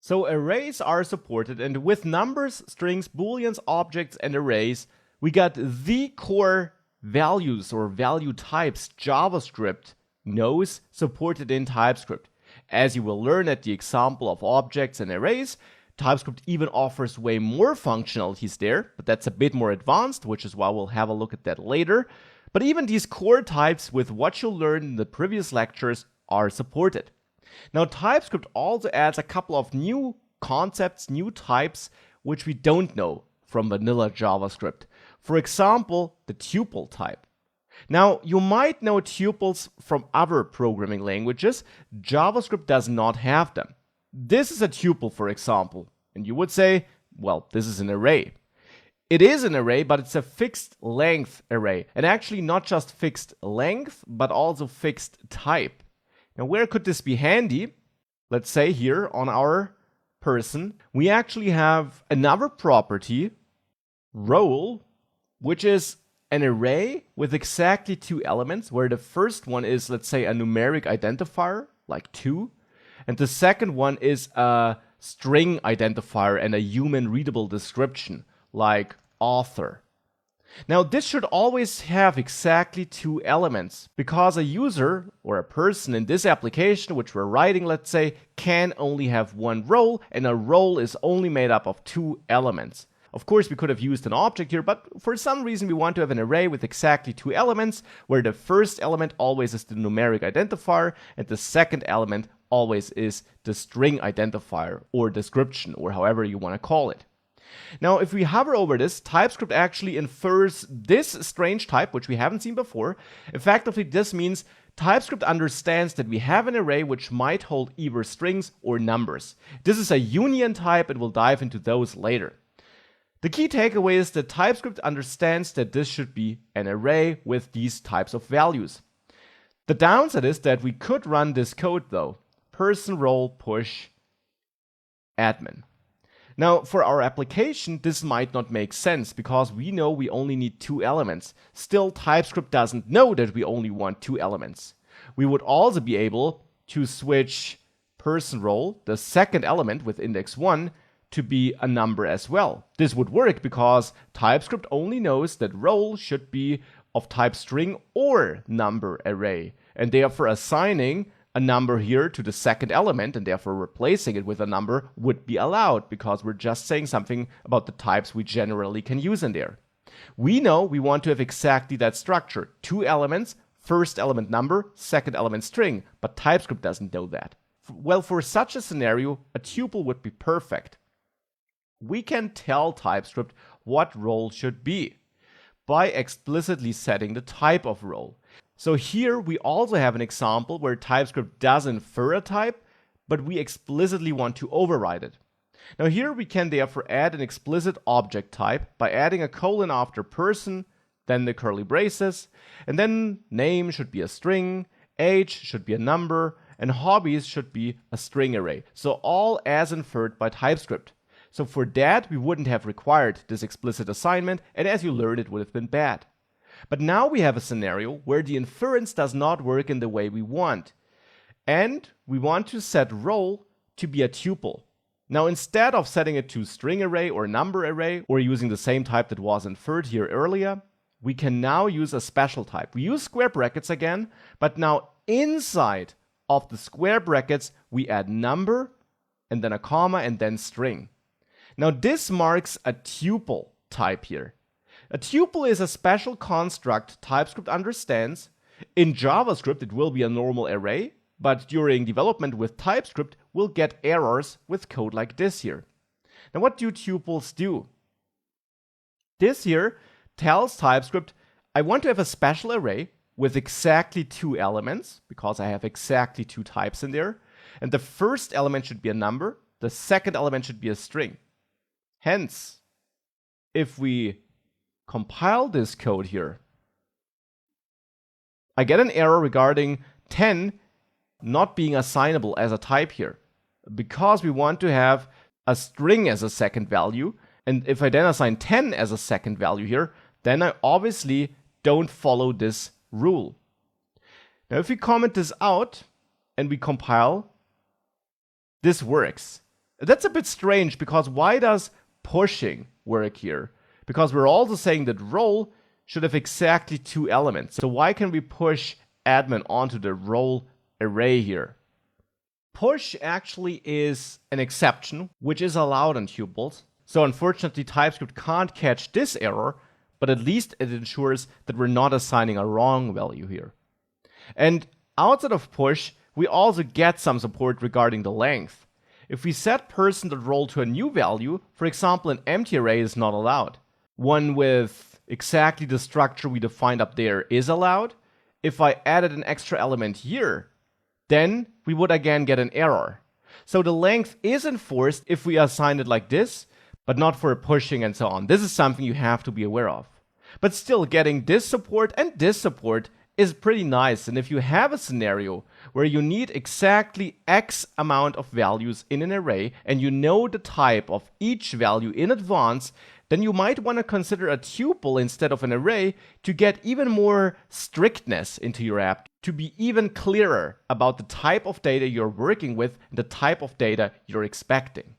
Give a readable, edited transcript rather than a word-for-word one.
So arrays are supported, and with numbers, strings, booleans, objects, and arrays, we got the core values or value types JavaScript knows supported in TypeScript. As you will learn at the example of objects and arrays, TypeScript even offers way more functionalities there, but that's a bit more advanced, which is why we'll have a look at that later. But even these core types, with what you'll learn in the previous lectures, are supported. Now, TypeScript also adds a couple of new concepts, new types, which we don't know from vanilla JavaScript. For example, the tuple type. Now, you might know tuples from other programming languages. JavaScript does not have them. This is a tuple, for example, and you would say, well, this is an array. It is an array, but it's a fixed length array, and actually not just fixed length, but also fixed type. Now, where could this be handy? Let's say here on our person, we actually have another property, role, which is an array with exactly two elements, where the first one is, let's say, a numeric identifier, like 2, and the second one is a string identifier and a human readable description, like author. Now, this should always have exactly two elements, because a user or a person in this application, which we're writing, let's say, can only have one role, and a role is only made up of two elements. Of course, we could have used an object here, but for some reason we want to have an array with exactly two elements, where the first element always is the numeric identifier, and the second element always is the string identifier, or description, or however you want to call it. Now, if we hover over this, TypeScript actually infers this strange type, which we haven't seen before. Effectively, this means TypeScript understands that we have an array which might hold either strings or numbers. This is a union type, and we'll dive into those later. The key takeaway is that TypeScript understands that this should be an array with these types of values. The downside is that we could run this code though. Person role push admin. Now, for our application, this might not make sense because we know we only need two elements. Still, TypeScript doesn't know that we only want two elements. We would also be able to switch person role, the second element with index 1, to be a number as well. This would work because TypeScript only knows that role should be of type string or number array, and therefore assigning a number here to the second element and therefore replacing it with a number would be allowed, because we're just saying something about the types we generally can use in there. We know we want to have exactly that structure. Two elements, first element number, second element string, but TypeScript doesn't know that. Well, for such a scenario, a tuple would be perfect. We can tell TypeScript what role should be by explicitly setting the type of role. So here we also have an example where TypeScript does infer a type, but we explicitly want to override it. Now here we can therefore add an explicit object type by adding a colon after person, then the curly braces, and then name should be a string, age should be a number, and hobbies should be a string array. So all as inferred by TypeScript. So for that, we wouldn't have required this explicit assignment, and as you learned, it would have been bad. But now we have a scenario where the inference does not work in the way we want. And we want to set role to be a tuple. Now, instead of setting it to string array or number array, or using the same type that was inferred here earlier, we can now use a special type. We use square brackets again, but now inside of the square brackets, we add number, and then a comma, and then string. Now, this marks a tuple type here. A tuple is a special construct TypeScript understands. In JavaScript, it will be a normal array, but during development with TypeScript, we'll get errors with code like this here. Now, what do tuples do? This here tells TypeScript, I want to have a special array with exactly two elements, because I have exactly two types in there, and the first element should be a number, the second element should be a string. Hence, if we compile this code here, I get an error regarding 10 not being assignable as a type here, because we want to have a string as a second value, and if I then assign 10 as a second value here, then I obviously don't follow this rule. Now if we comment this out and we compile, this works. That's a bit strange, because why does pushing work here? Because we're also saying that role should have exactly 2 elements. So why can we push admin onto the role array here? Push actually is an exception, which is allowed in tuples. So unfortunately, TypeScript can't catch this error, but at least it ensures that we're not assigning a wrong value here. And outside of push, we also get some support regarding the length. If we set person.role to a new value, for example, an empty array is not allowed. One with exactly the structure we defined up there is allowed. If I added an extra element here, then we would again get an error. So the length is enforced if we assign it like this, but not for pushing and so on. This is something you have to be aware of. But still, getting this support and this support is pretty nice. And if you have a scenario where you need exactly X amount of values in an array and you know the type of each value in advance, then you might want to consider a tuple instead of an array to get even more strictness into your app, to be even clearer about the type of data you're working with and the type of data you're expecting.